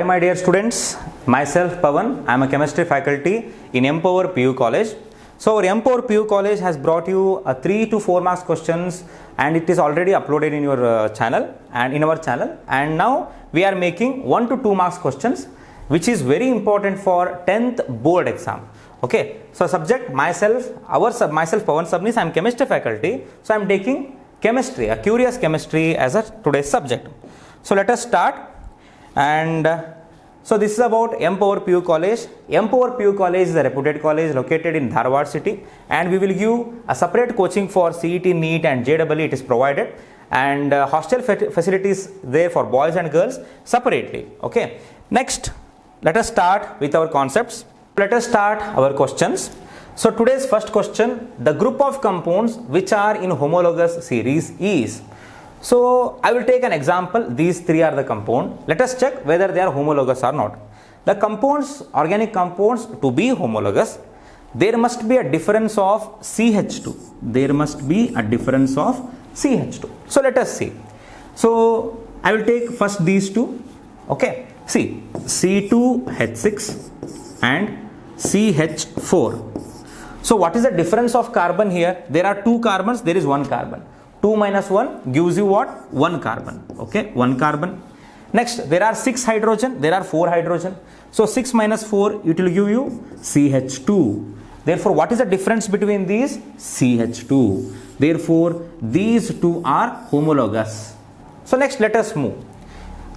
Hi my dear students, myself Pavan, I am a chemistry faculty in Empower PU College. So our Empower PU College has brought you a 3 to 4 marks questions and it is already uploaded in your channel and in our channel, and now we are making 1 to 2 marks questions which is very important for 10th board exam. Okay, so subject myself Pavan Sabnis, I am chemistry faculty, so I am taking chemistry, a curious chemistry as a today's subject. So let us start. And so this is about Empower PU College. Empower PU College is a reputed college located in Dharwad city, and we will give a separate coaching for CET, NEET and JEE. It is provided, and hostel facilities there for boys and girls separately. Okay, next let us start with our concepts. Let us start our questions. So today's first question, the group of compounds which are in homologous series is. So I will take an example. These three are the compound. Let us check whether they are homologous or not. The compounds, organic compounds, to be homologous, there must be a difference of CH2. There must be a difference of CH2. So let us see. So I will take first these two. Okay. See, C2H6 and CH4. So what is the difference of carbon here? There are two carbons. There is one carbon. 2 minus 1 gives you what? 1 carbon. Okay, 1 carbon. Next, there are 6 hydrogen, there are 4 hydrogen. So 6 minus 4, it will give you CH2. Therefore, what is the difference between these? CH2. Therefore, these two are homologous. So next, let us move.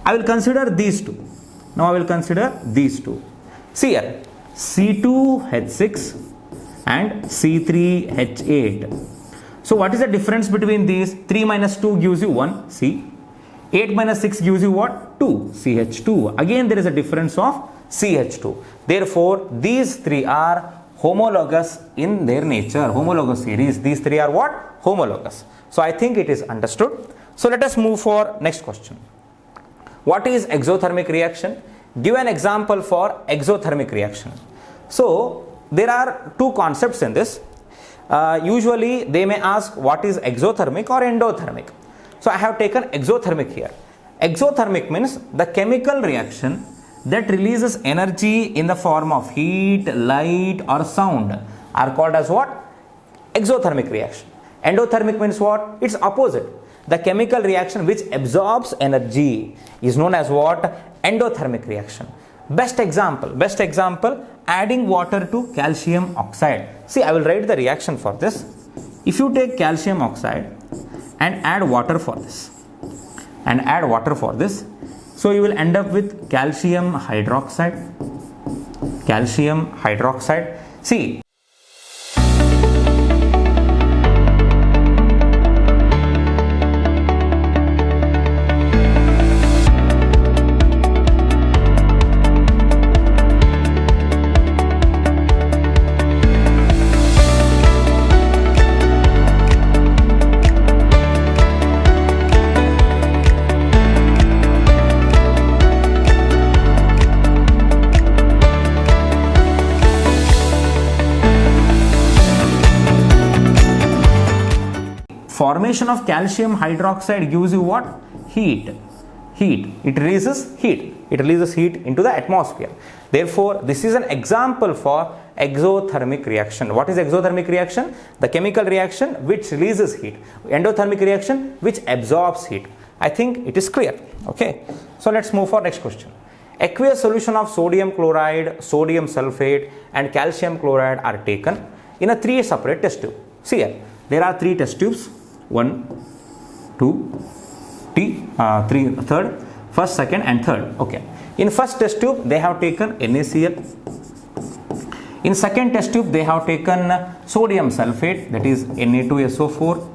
I will consider these two. Now I will consider these two. See here, C2H6 and C3H8. So what is the difference between these? 3 minus 2 gives you 1, C. 8 minus 6 gives you what? 2, CH2. Again there is a difference of CH2. Therefore, these three are homologous in their nature. Homologous series. These three are what? Homologous. So I think it is understood. So let us move for next question. What is exothermic reaction? Give an example for exothermic reaction. So there are two concepts in this. Usually they may ask what is exothermic or endothermic. So I have taken exothermic here. Exothermic means the chemical reaction that releases energy in the form of heat, light or sound are called as what? Exothermic reaction. Endothermic means what? It's opposite. The chemical reaction which absorbs energy is known as what? Endothermic reaction. Best example, adding water to calcium oxide. See, I will write the reaction for this. If you take calcium oxide and add water for this, so you will end up with calcium hydroxide. See, formation of calcium hydroxide gives you what? Heat. It releases heat into the atmosphere. Therefore, this is an example for exothermic reaction. What is exothermic reaction? The chemical reaction which releases heat. Endothermic reaction which absorbs heat. I think it is clear. Okay. So let's move for next question. Aqueous solution of sodium chloride, sodium sulfate and calcium chloride are taken in a 3 separate test tube. See here, there are 3 test tubes. 1, 2, 3, third, first, second and third. Okay. In first test tube they have taken NaCl. In second test tube they have taken sodium sulfate, that is Na2SO4.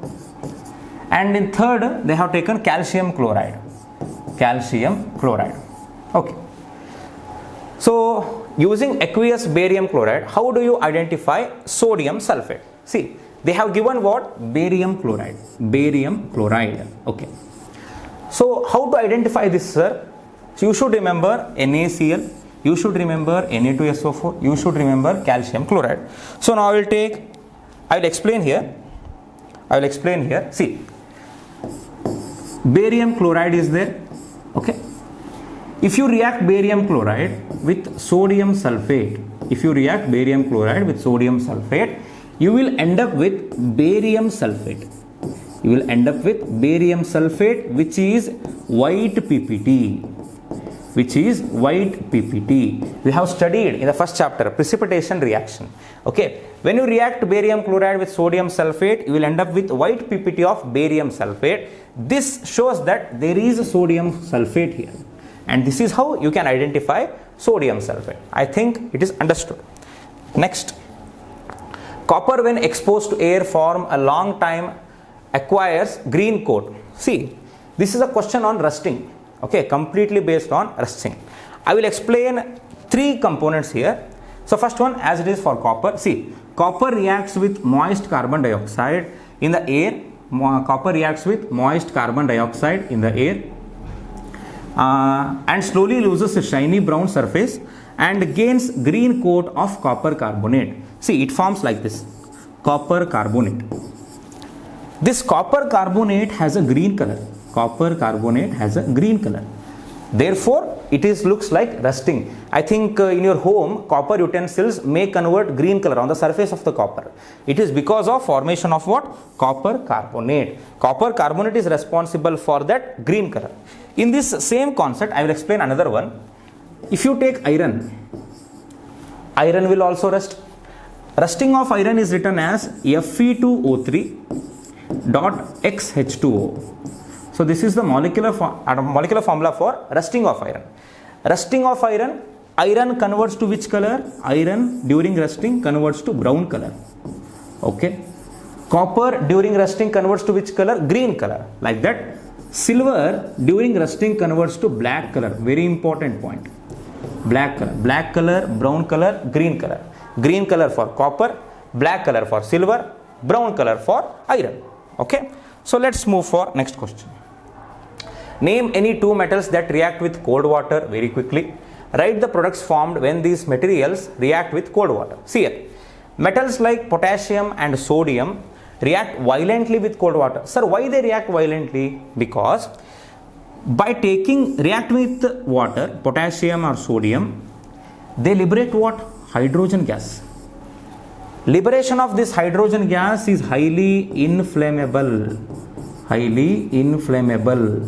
And in third they have taken calcium chloride. Okay. So using aqueous barium chloride, how do you identify sodium sulfate? See, they have given what? Barium chloride. Okay. So how to identify this, sir? So you should remember NaCl, you should remember Na2SO4, you should remember calcium chloride. So now I will explain here. See, barium chloride is there. Okay. If you react barium chloride with sodium sulfate, if you react barium chloride with sodium sulfate, you will end up with barium sulfate. You will end up with barium sulfate, which is white PPT. Which is white PPT. We have studied in the first chapter precipitation reaction. Okay, when you react barium chloride with sodium sulfate, you will end up with white PPT of barium sulfate. This shows that there is a sodium sulfate here, and this is how you can identify sodium sulfate. I think it is understood. Next, copper when exposed to air for a long time acquires green coat. See, this is a question on rusting. Okay, completely based on rusting. I will explain three components here. So first one, as it is for copper, see, copper reacts with moist carbon dioxide in the air. Copper reacts with moist carbon dioxide in the air and slowly loses a shiny brown surface and gains green coat of copper carbonate. See, it forms like this, copper carbonate. This copper carbonate has a green color. Copper carbonate has a green color. Therefore, it looks like rusting. I think in your home, copper utensils may convert green color on the surface of the copper. It is because of formation of what? Copper carbonate. Copper carbonate is responsible for that green color. In this same concept, I will explain another one. If you take iron, iron will also rust. Rusting of iron is written as Fe2O3 dot XH2O. So this is the molecular formula for rusting of iron. Rusting of iron, iron converts to which color? Iron during rusting converts to brown color. Okay. Copper during rusting converts to which color? Green color. Like that. Silver during rusting converts to black color. Very important point. Black color. Black color, brown color, green color. Green color for copper, black color for silver, brown color for iron. Okay. So let's move for next question. Name any two metals that react with cold water very quickly. Write the products formed when these materials react with cold water. See here. Metals like potassium and sodium react violently with cold water. Sir, why they react violently? Because by react with water, potassium or sodium, they liberate what? Hydrogen gas. Liberation of this hydrogen gas is highly inflammable. Highly inflammable.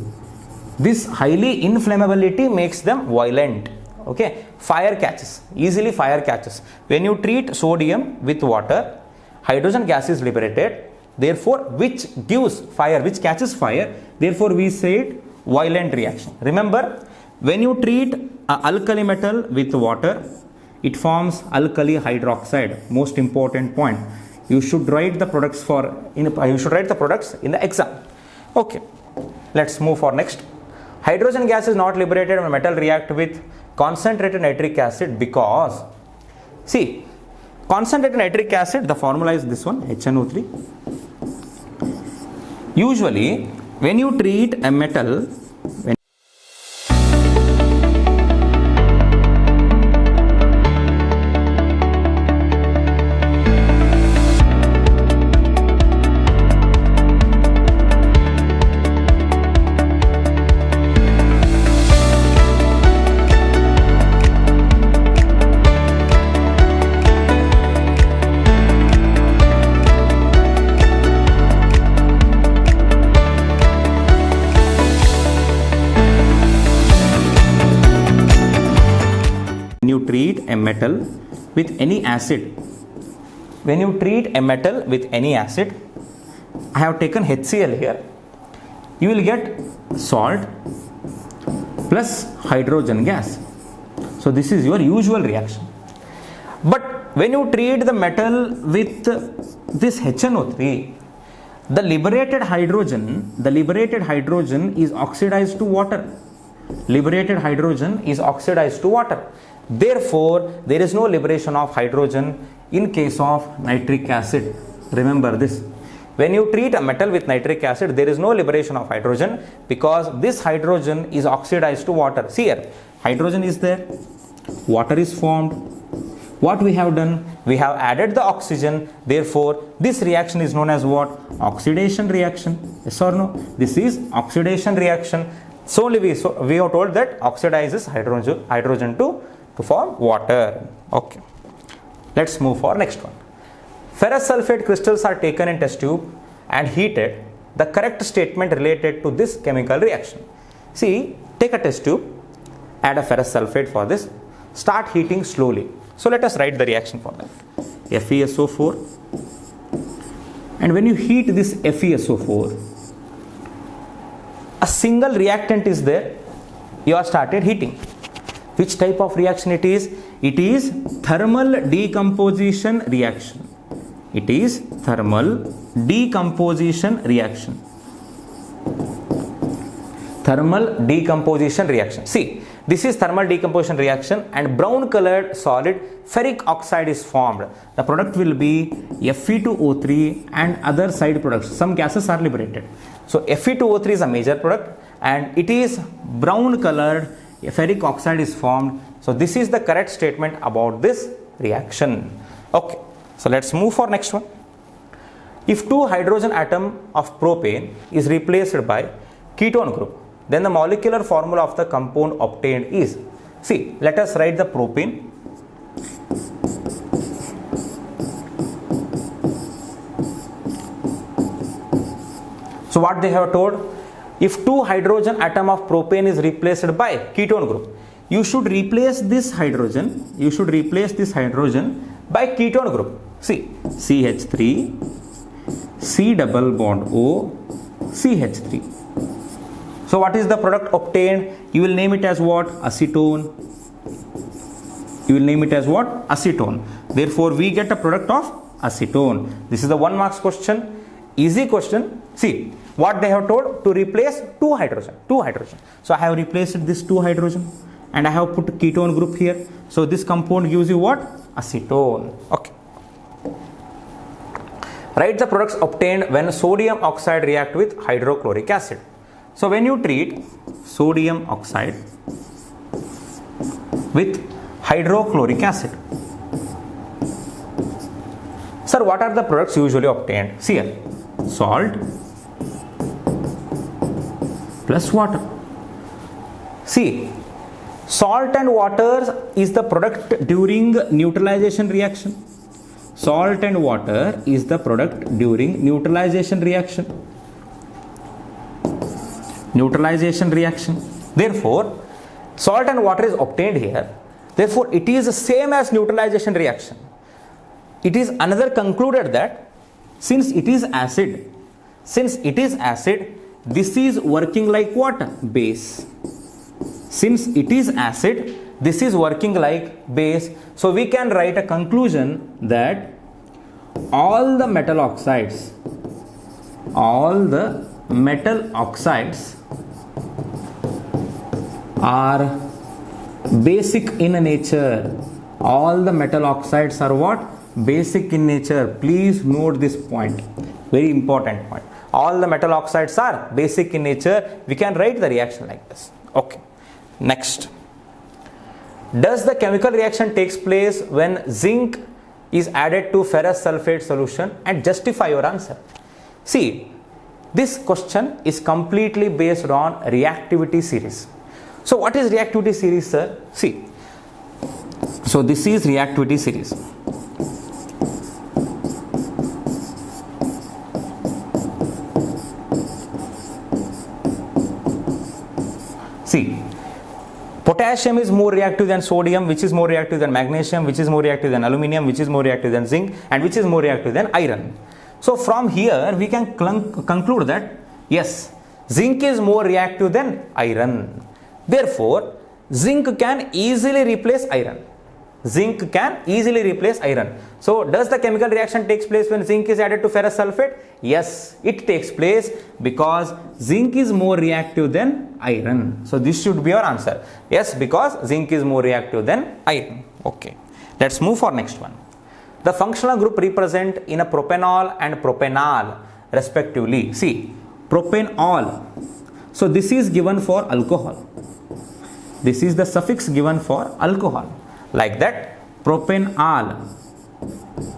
This highly inflammability makes them violent. Okay, fire catches, easily fire catches. When you treat sodium with water, hydrogen gas is liberated, therefore which gives fire, which catches fire, therefore we said violent reaction. Remember, when you treat an alkali metal with water, it forms alkali hydroxide. Most important point. You should write the products in the exam. Okay, let's move for next. Hydrogen gas is not liberated when metal react with concentrated nitric acid because, see, concentrated nitric acid, the formula is this one, HNO3. Usually, when you treat a metal, treat a metal with any acid, when you treat a metal with any acid, I have taken HCl here, you will get salt plus hydrogen gas. So this is your usual reaction. But when you treat the metal with this HNO3, the liberated hydrogen is oxidized to water. Liberated hydrogen is oxidized to water. Therefore, there is no liberation of hydrogen in case of nitric acid. Remember this. When you treat a metal with nitric acid, there is no liberation of hydrogen because this hydrogen is oxidized to water. See here, hydrogen is there, water is formed. What we have done? We have added the oxygen. Therefore, this reaction is known as what? Oxidation reaction. Yes or no? This is oxidation reaction. So only we have told that oxidizes hydrogen to form water. Okay. Let's move for next one. Ferrous sulfate crystals are taken in test tube and heated. The correct statement related to this chemical reaction. See, take a test tube, add a ferrous sulfate for this, start heating slowly. So let us write the reaction for that. FeSO4, and when you heat this FeSO4, a single reactant is there, you are started heating. Which type of reaction it is? It is thermal decomposition reaction. It is thermal decomposition reaction. Thermal decomposition reaction. See, this is thermal decomposition reaction, and brown colored solid ferric oxide is formed. The product will be Fe2O3 and other side products. Some gases are liberated. So Fe2O3 is a major product and it is brown colored ferric oxide is formed. So this is the correct statement about this reaction. Okay, so let's move for next one. If 2 hydrogen atom of propane is replaced by ketone group, then the molecular formula of the compound obtained is, see, let us write the propane. So what they have told, if 2 hydrogen atom of propane is replaced by ketone group, you should replace this hydrogen by ketone group. See, CH3, C double bond O, CH3. So what is the product obtained? You will name it as what? Acetone. You will name it as what? Acetone. Therefore, we get a product of acetone. This is the 1 marks question. Easy question. See, what they have told, to replace 2 hydrogen. So I have replaced this 2 hydrogen and I have put ketone group here. So this compound gives you what? Acetone. Okay. Write the products obtained when sodium oxide react with hydrochloric acid. So when you treat sodium oxide with hydrochloric acid, sir, what are the products usually obtained? See here, salt plus water. See, salt and water is the product during neutralization reaction. Salt and water is the product during neutralization reaction. Therefore, salt and water is obtained here. Therefore, it is the same as neutralization reaction. It is another concluded that since it is acid, this is working like what? Base. Since it is acid, this is working like base. So we can write a conclusion that all the metal oxides are basic in nature. All the metal oxides are what? Basic in nature. Please note this point. Very important point. All the metal oxides are basic in nature. We can write the reaction like this. Okay. Next. Does the chemical reaction takes place when zinc is added to ferrous sulfate solution? And justify your answer. See, this question is completely based on reactivity series. So what is reactivity series, sir? See, so this is reactivity series. See, potassium is more reactive than sodium, which is more reactive than magnesium, which is more reactive than aluminium, which is more reactive than zinc, and which is more reactive than iron. So from here we can conclude that yes, zinc is more reactive than iron. Therefore, zinc can easily replace iron. So does the chemical reaction takes place when zinc is added to ferrous sulfate? Yes, it takes place because zinc is more reactive than iron. So this should be your answer. Yes, because zinc is more reactive than iron. Okay. Let's move for next one. The functional group represent in a propanol and propanal respectively. See, propanol. So this is given for alcohol. This is the suffix given for alcohol. Like that, propanol.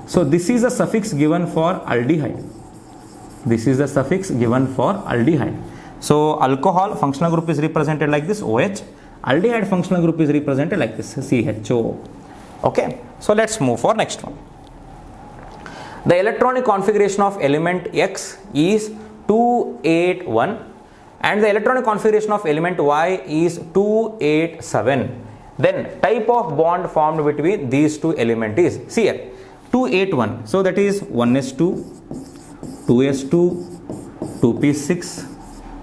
So this is a suffix given for aldehyde. So alcohol functional group is represented like this, OH. Aldehyde functional group is represented like this, CHO. Okay, so let's move for next one. The electronic configuration of element X is 281 and the electronic configuration of element Y is 287. Then type of bond formed between these two elements is, see here, 281. So that is 1s2, 2s2, 2p6,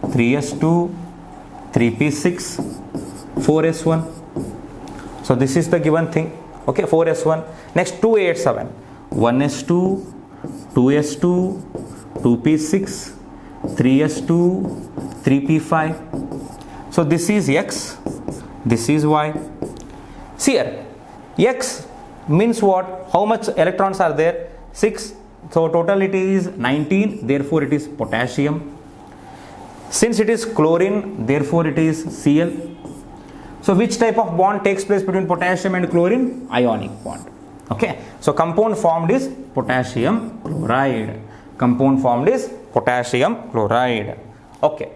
3s2, 3p6, 4s1. So this is the given thing. Okay, 4s1. Next 287. 1s2, 2s2, 2p6, 3s2, 3p5. So this is X, this is Y. See here, X means what? How much electrons are there? 6. So total it is 19, therefore it is potassium. Since it is chlorine, therefore it is Cl. So which type of bond takes place between potassium and chlorine? Ionic bond. Okay, so compound formed is potassium chloride. Compound formed is potassium chloride. Okay,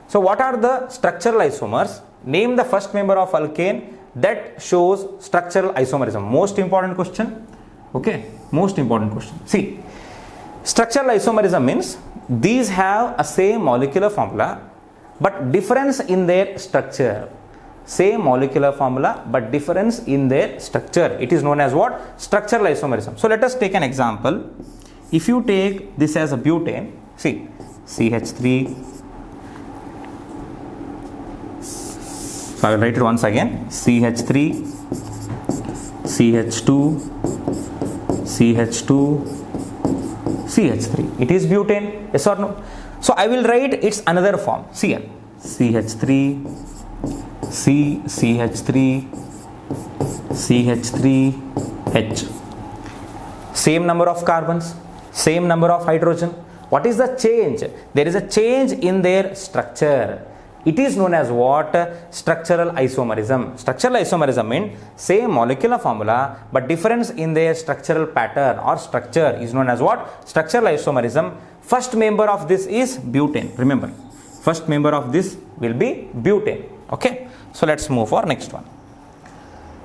so what are the structural isomers? Name the first member of alkane that shows structural isomerism. Most important question. Okay, most important question. See, structural isomerism means these have a same molecular formula but difference in their structure. Same molecular formula but difference in their structure. It is known as what? Structural isomerism. So let us take an example. If you take this as a butane, see, CH3. So I will write it once again. CH3, CH2, CH2, CH3. It is butane, yes or no? So I will write its another form. See here, CH3, CH3, CH3, H. Same number of carbons, same number of hydrogen. What is the change? There is a change in their structure. It is known as what? Structural isomerism. Structural isomerism means same molecular formula but difference in their structural pattern or structure is known as what? Structural isomerism. First member of this is butane. Remember, first member of this will be butane. Okay, so let's move for next one.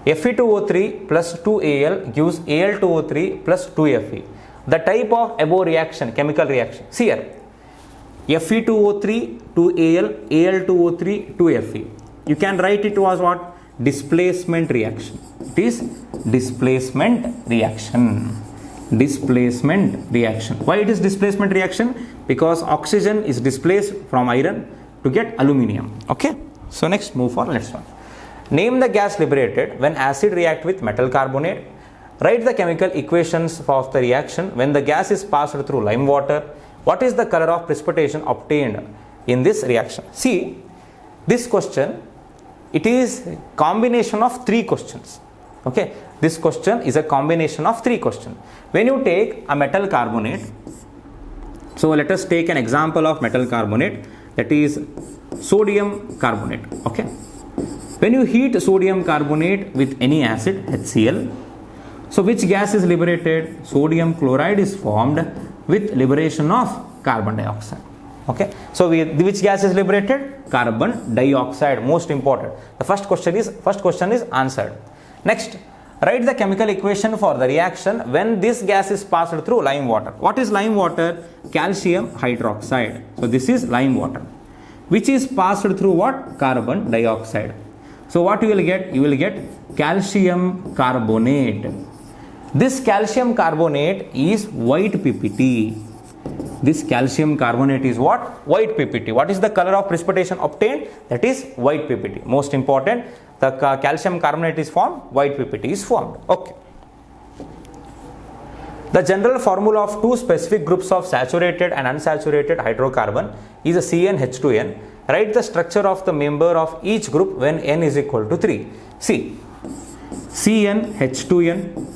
Fe2O3 plus 2Al gives Al2O3 plus 2Fe. The type of above reaction, chemical reaction. See here, Fe2O3 2Al, Al2O3 2Fe. You can write it as what? Displacement reaction. It is displacement reaction. Displacement reaction. Why it is displacement reaction? Because oxygen is displaced from iron to get aluminium. Okay, so next move for next one. Name the gas liberated when acid react with metal carbonate. Write the chemical equations of the reaction when the gas is passed through lime water. What is the color of precipitation obtained in this reaction? See, this question, it is combination of 3 questions. Okay, this question is a combination of 3 questions. When you take a metal carbonate, so let us take an example of metal carbonate, that is sodium carbonate. Okay, when you heat sodium carbonate with any acid, HCl, so which gas is liberated? Sodium chloride is formed with liberation of carbon dioxide. Okay, so which gas is liberated? Carbon dioxide. Most important. The first question is answered. Next, write the chemical equation for the reaction when this gas is passed through lime water. What is lime water? Calcium hydroxide. So this is lime water, which is passed through what? Carbon dioxide. So what you will get? You will get calcium carbonate. This calcium carbonate is white PPT. This calcium carbonate is what? White PPT. What is the color of precipitation obtained? That is white PPT. Most important, the calcium carbonate is formed, white PPT is formed. Okay. The general formula of 2 specific groups of saturated and unsaturated hydrocarbon is a CnH2n. Write the structure of the member of each group when n is equal to 3. See, CnH2n,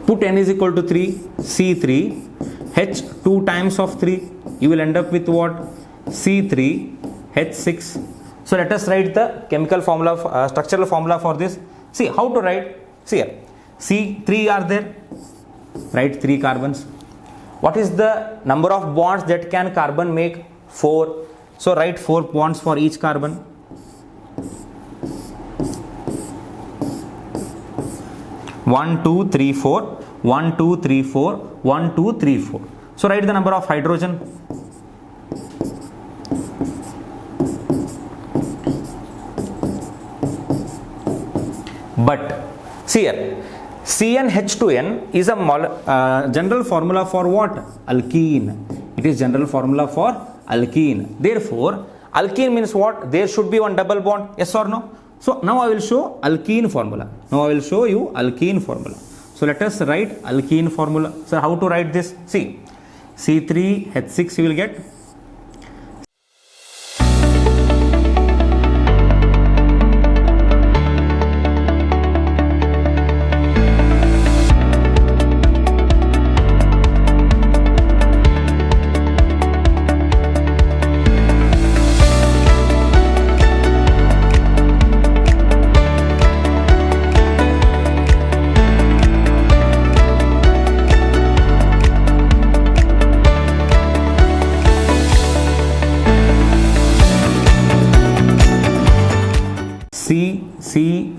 put n is equal to 3, C3, H 2 times of 3, you will end up with what? C3, H6. So let us write the chemical formula, structural formula for this. See how to write. See here, C3 are there, write 3 carbons. What is the number of bonds that can carbon make? 4. So write 4 bonds for each carbon. 1, 2, 3, 4. 1, 2, 3, 4. 1, 2, 3, 4. So write the number of hydrogen. But see here, CnH2n is a general formula for what? Alkene. It is general formula for alkene. Therefore, alkene means what? There should be one double bond. Yes or no? So now I will show alkene formula. Now I will show you alkene formula. So let us write alkene formula. So how to write this? See, C3H6 you will get.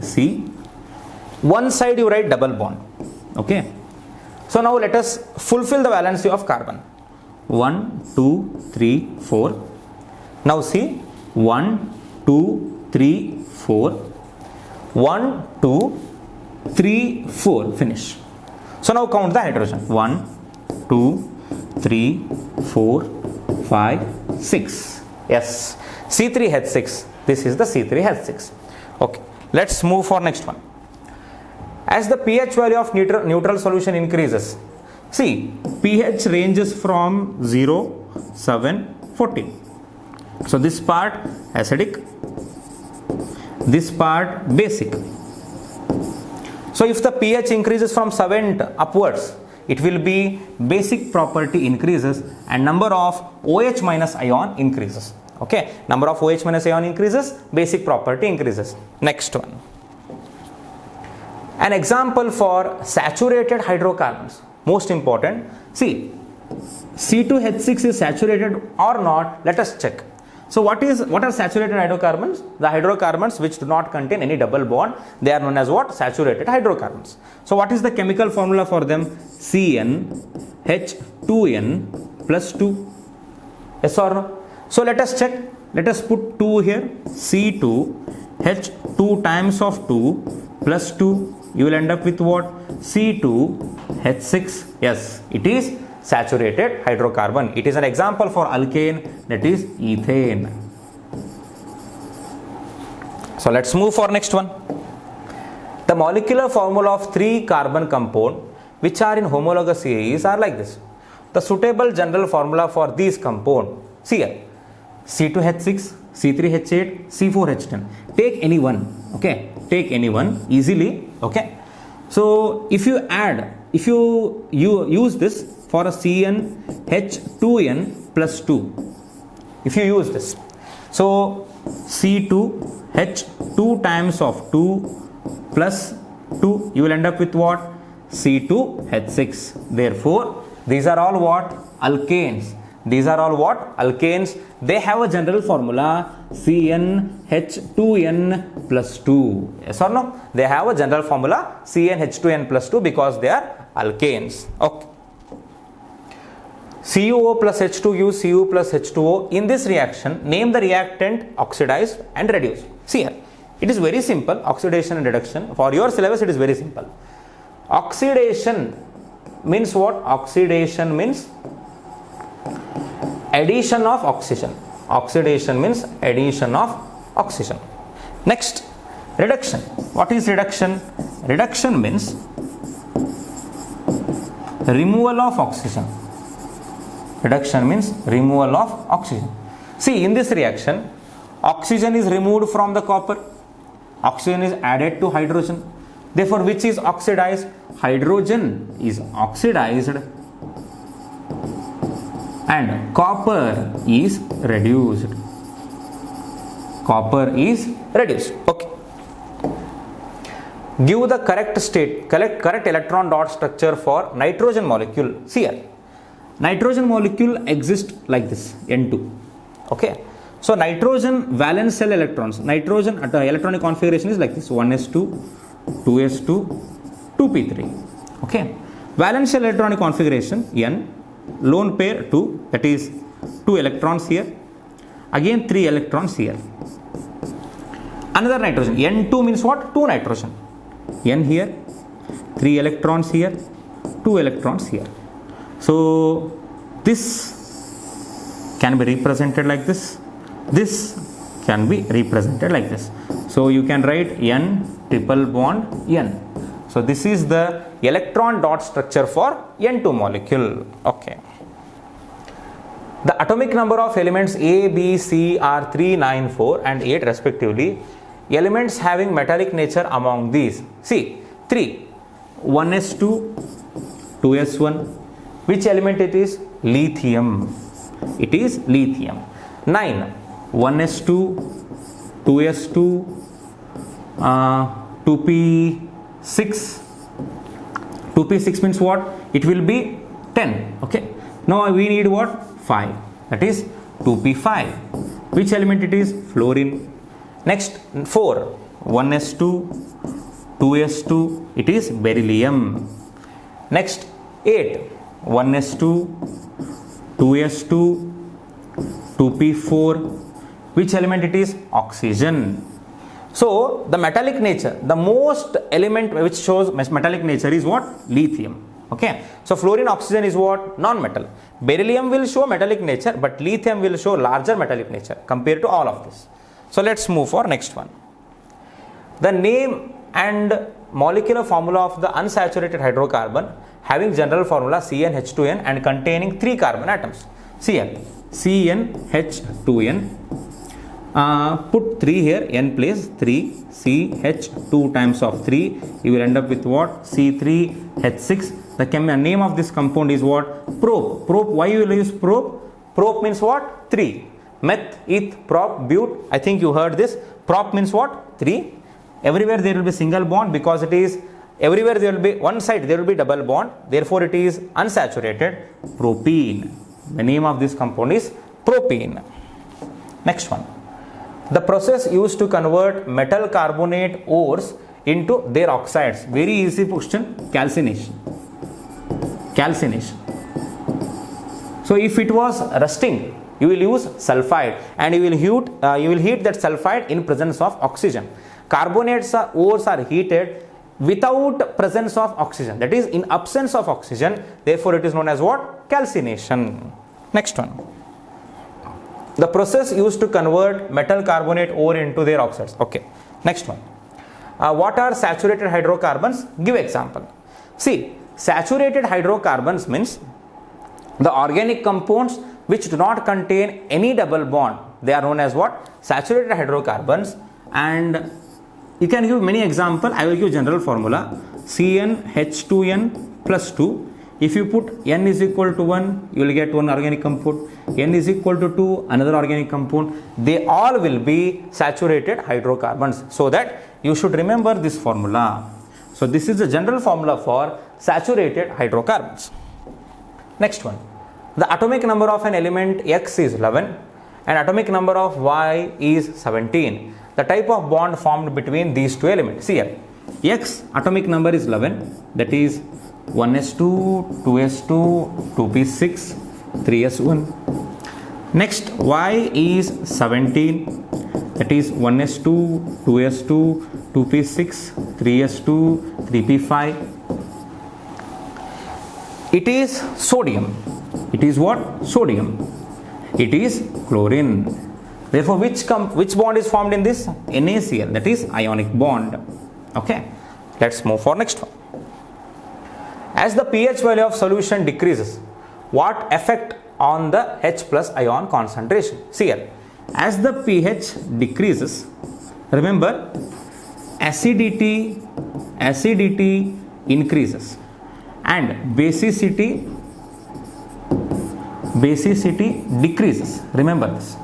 C. One side you write double bond. Okay. So now let us fulfill the valency of carbon. 1, 2, 3, 4. Now see 1, 2, 3, 4. 1, 2, 3, 4. Finish. So now count the hydrogen. 1, 2, 3, 4, 5, 6. Yes. C3H6. This is the C3H6. Okay. Let's move for next one. As the pH value of neutral solution increases, see, pH ranges from 0, 7, 14. So this part acidic, this part basic. So if the pH increases from 7 upwards, it will be basic property increases and number of OH minus ion increases. Okay, number of OH minus ion increases, basic property increases. Next one. An example for saturated hydrocarbons. Most important. See, C2H6 is saturated or not? Let us check. So what are saturated hydrocarbons? The hydrocarbons which do not contain any double bond, they are known as what? Saturated hydrocarbons. So what is the chemical formula for them? CnH2n plus 2. Yes or no? So let us check. Let us put 2 here. C2H2 times of 2 plus 2. You will end up with what? C2H6. Yes, it is saturated hydrocarbon. It is an example for alkane, that is ethane. So let's move for next one. The molecular formula of 3 carbon compound which are in homologous series are like this. The suitable general formula for these compound. See here. C2H6, C3H8, C4H10. Take any one. Okay. Take any one easily. Okay. So if you use this for a CnH2n plus 2. If you use this. So C2H2 times of 2 plus 2. You will end up with what? C2H6. Therefore, these are all what? Alkanes. These are all what? Alkanes. They have a general formula CnH2n plus 2. Yes or no? They have a general formula CnH2n plus 2 because they are alkanes. Okay. CuO plus H2 gives Cu plus H2O. In this reaction, name the reactant, oxidize and reduce. See here. It is very simple. Oxidation and reduction. For your syllabus, it is very simple. Oxidation means what? Oxidation means addition of oxygen. Oxidation means addition of oxygen. Next, reduction. What is reduction? Reduction means removal of oxygen. Reduction means removal of oxygen. See, in this reaction, oxygen is removed from the copper. Oxygen is added to hydrogen. Therefore, which is oxidized? Hydrogen is oxidized and copper is reduced. Copper is reduced. Okay. Give the correct state, correct electron dot structure for nitrogen molecule. See here. Nitrogen molecule exists like this, N2. Okay. So nitrogen valence shell electrons, nitrogen electronic configuration is like this: 1s2, 2s2, 2p3. Okay. Valence shell electronic configuration n, lone pair 2, that is 2 electrons here, again 3 electrons here. Another nitrogen, n2 means what? 2 nitrogen, n here, 3 electrons here, 2 electrons here. So this can be represented like this, this can be represented like this. So you can write n triple bond n. So this is the electron dot structure for n2 molecule. Okay. The atomic number of elements A, B, C are 3, 9, 4 and 8 respectively. Elements having metallic nature among these. See, 3, 1s2, 2s1. Which element it is? Lithium. It is lithium. 9, 1s2, 2s2, 2p6. 2p6 means what? It will be 10. Okay. Now we need what? 5. That is 2p5. Which element it is? Fluorine. Next 4, 1s2, 2s2. It is beryllium. Next 8, 1s2, 2s2, 2p4. Which element it is? Oxygen. So the metallic nature, the most element which shows metallic nature is what? Lithium. Okay. So fluorine, oxygen is what? Non-metal. Beryllium will show metallic nature, but lithium will show larger metallic nature compared to all of this. So let's move for next one. The name and molecular formula of the unsaturated hydrocarbon having general formula CnH2n and containing 3 carbon atoms. Cl, CnH2n. Put 3 here, n place 3, CH2 times of 3, you will end up with what? C3H6. The name of this compound is what? Prop. Prop, why you will use prop? Prop means what? 3. Meth, eth, prop, but. I think you heard this. Prop means what? 3. Everywhere there will be single bond because it is, everywhere there will be, one side there will be double bond. Therefore it is unsaturated. Propene. The name of this compound is propene. Next one. The process used to convert metal carbonate ores into their oxides. Very easy question. Calcination. Calcination. So if it was rusting, you will use sulfide and you will heat that sulfide in presence of oxygen. Carbonates ores are heated without presence of oxygen, that is in absence of oxygen. Therefore it is known as what? Calcination. Next one. The process used to convert metal carbonate ore into their oxides. Okay. Next one. What are saturated hydrocarbons? Give example. See, saturated hydrocarbons means the organic compounds which do not contain any double bond. They are known as what? Saturated hydrocarbons. And you can give many examples. I will give general formula. CnH2n plus 2. If you put n is equal to 1, you will get one organic compound. N is equal to 2, another organic compound. They all will be saturated hydrocarbons. So that you should remember this formula. So this is the general formula for saturated hydrocarbons. Next one. The atomic number of an element X is 11 and atomic number of Y is 17. The type of bond formed between these two elements. See here. X atomic number is 11, that is 1s2, 2s2, 2p6, 3s1. Next, Y is 17, that is 1s2, 2s2, 2p6, 3s2, 3p5. It is sodium. It is what? Sodium. It is chlorine. Therefore, which bond is formed in this? NaCl, that is ionic bond. Okay. Let's move for next one. As the pH value of solution decreases, what effect on the H plus ion concentration? See here. As the pH decreases, remember acidity increases and basicity decreases. Remember this.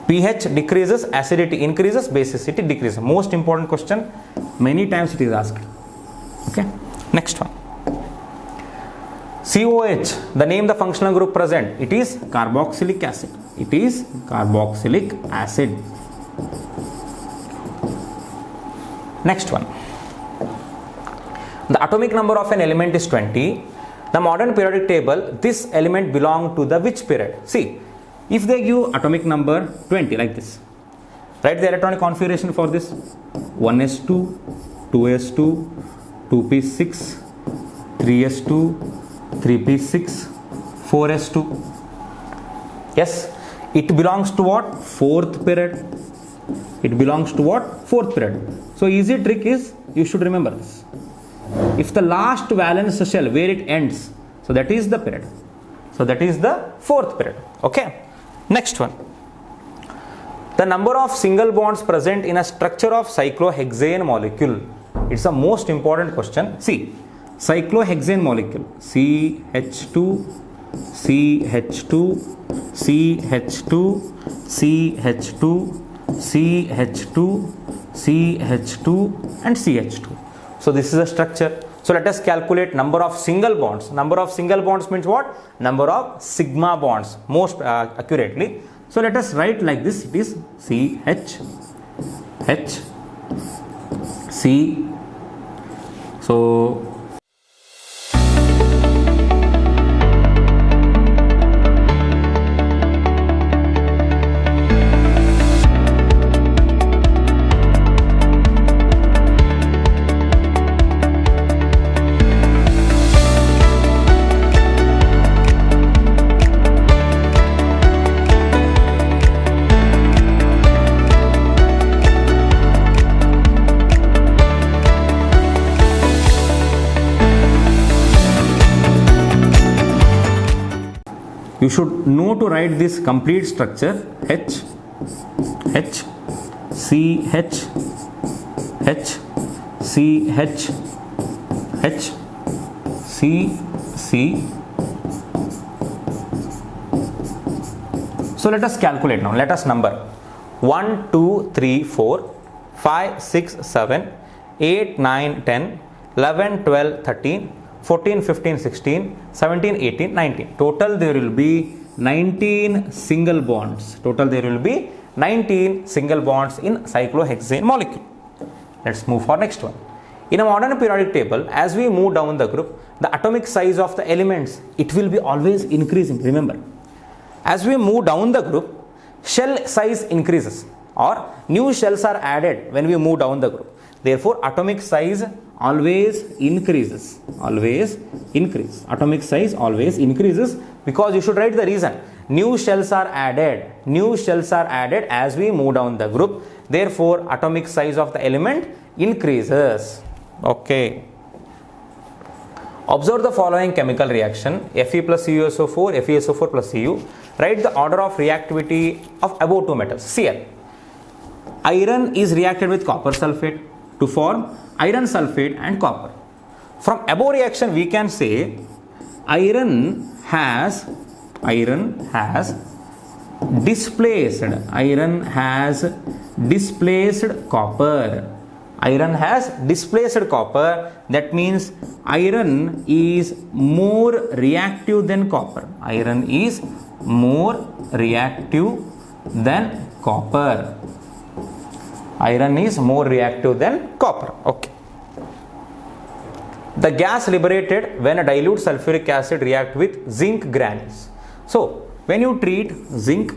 pH decreases, acidity increases, basicity decreases. Most important question, many times it is asked. Okay. Next one. COH, the name the functional group present, it is carboxylic acid. It is carboxylic acid. Next one. The atomic number of an element is 20. The modern periodic table, this element belong to the which period? See, if they give atomic number 20 like this, write the electronic configuration for this: 1s2, 2s2, 2p6, 3s2, 3p6, 4s2. Yes, it belongs to what? Fourth period. It belongs to what? Fourth period. So easy trick is, you should remember this. If the last valence shell where it ends, so that is the period. So that is the fourth period. Okay. Next one. The number of single bonds present in a structure of cyclohexane molecule. It's a most important question. See, cyclohexane molecule, CH2, CH2, CH2, CH2, CH2, CH2 and CH2. So this is a structure. So let us calculate number of single bonds. Number of single bonds means what? Number of sigma bonds, most accurately. So let us write like this. It is CH, H, C. So you should know to write this complete structure: H, H, C, H, H, C, H, H, C, C. So let us calculate now. Let us number 1, 2, 3, 4, 5, 6, 7, 8, 9, 10, 11, 12, 13, 14, 15, 16, 17, 18, 19. Total there will be 19 single bonds. Total there will be 19 single bonds in cyclohexane molecule. Let's move for next one. In a modern periodic table, as we move down the group, the atomic size of the elements, it will be always increasing. Remember, as we move down the group, shell size increases or new shells are added when we move down the group. Therefore, atomic size always increases. Always increase. Atomic size always increases, because you should write the reason. New shells are added. New shells are added as we move down the group. Therefore, atomic size of the element increases. Okay. Observe the following chemical reaction: Fe plus CuSO4, FeSO4 plus Cu. Write the order of reactivity of above two metals. Cl. Iron is reacted with copper sulfate to form iron sulfate and copper. From above reaction we can say iron has displaced copper. Iron has displaced copper. That means iron is more reactive than copper. Iron is more reactive than copper. Iron is more reactive than copper. Okay. The gas liberated when a dilute sulfuric acid react with zinc granules. So, when you treat zinc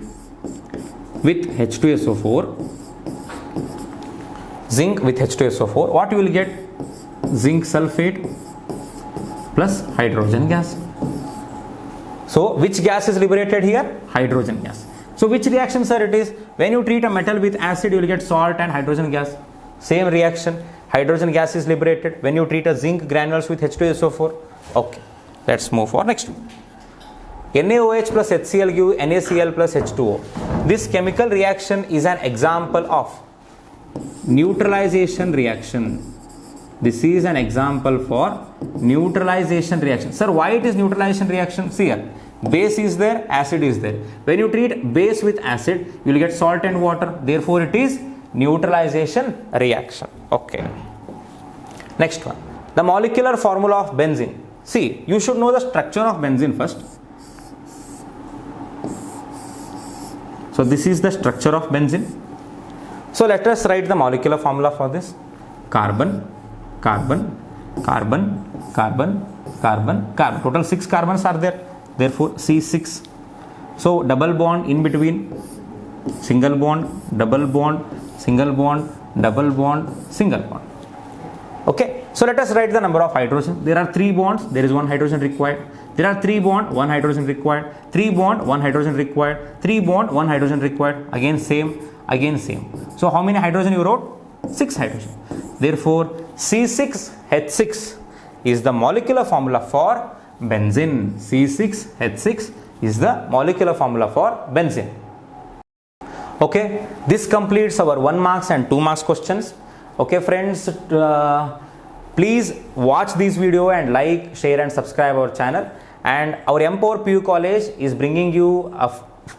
with H2SO4, what you will get? Zinc sulfate plus hydrogen gas. So, which gas is liberated here? Hydrogen gas. So, which reaction, sir, it is? When you treat a metal with acid, you will get salt and hydrogen gas. Same reaction. Hydrogen gas is liberated when you treat a zinc granules with H2SO4. Okay. Let's move for next one. NaOH plus HCl give NaCl plus H2O. This chemical reaction is an example of neutralization reaction. This is an example for neutralization reaction. Sir, why it is neutralization reaction? See here. Base is there, acid is there. When you treat base with acid, you will get salt and water. Therefore, it is neutralization reaction. Okay. Next one. The molecular formula of benzene. See, you should know the structure of benzene first. So this is the structure of benzene. So let us write the molecular formula for this. Carbon, carbon, carbon, carbon, carbon, carbon. Total 6 carbons are there. Therefore C6. So double bond in between, single bond, double bond, single bond, double bond, single bond. Okay. So let us write the number of hydrogen. There are 3 bonds. There is 1 hydrogen required. There are 3 bond, 1 hydrogen required. 3 bond, 1 hydrogen required. 3 bond, 1 hydrogen required. Again same. Again same. So how many hydrogen you wrote? 6 hydrogen. Therefore C6H6 is the molecular formula for benzene. C6H6 is the molecular formula for benzene. Okay, this completes our 1 marks and 2 marks questions. Okay friends, please watch this video and like, share and subscribe our channel. And our Empower PU College is bringing you a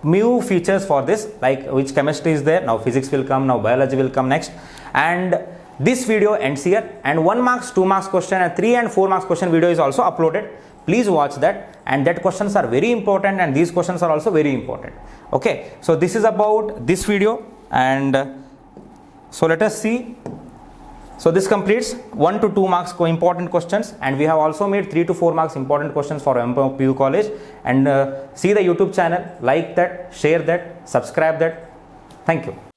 new features for this, like which chemistry is there, now physics will come, now biology will come next. And this video ends here, and 1 marks, 2 marks question and 3 and 4 marks question video is also uploaded. Please watch that, and that questions are very important, and these questions are also very important. Okay, so this is about this video, and so let us see. So this completes 1 to 2 marks important questions, and we have also made 3 to 4 marks important questions for Empower PU College. And see the YouTube channel, like that, share that, subscribe that. Thank you.